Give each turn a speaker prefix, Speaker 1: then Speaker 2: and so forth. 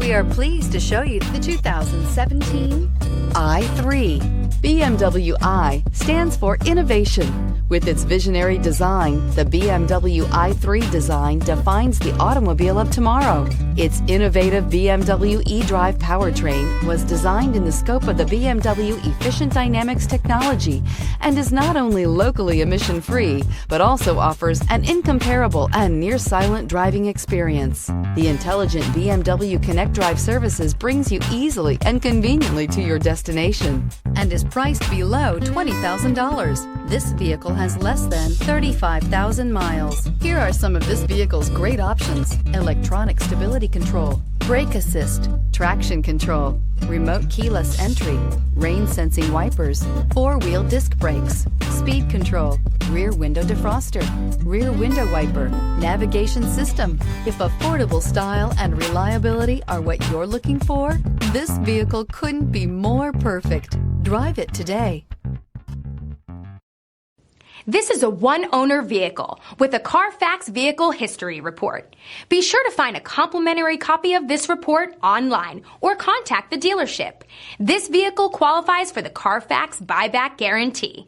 Speaker 1: We are pleased to show you the 2017 i3. BMW i stands for innovation. With its visionary design, the BMW i3 design defines the automobile of tomorrow. Its innovative BMW eDrive powertrain was designed in the scope of the BMW Efficient Dynamics technology and is not only locally emission-free, but also offers an incomparable and near-silent driving experience. The intelligent BMW Connect Drive services brings you easily and conveniently to your destination and is priced below $20,000. This vehicle has less than 35,000 miles. Here are some of this vehicle's great options: electronic stability control, brake assist, traction control, remote keyless entry, rain sensing wipers, four-wheel disc brakes, speed control, rear window defroster, rear window wiper, navigation system. If affordable style and reliability are what you're looking for, this vehicle couldn't be more perfect. Drive it today.
Speaker 2: This is a one-owner vehicle with a Carfax Vehicle History Report. Be sure to find a complimentary copy of this report online or contact the dealership. This vehicle qualifies for the Carfax Buyback Guarantee.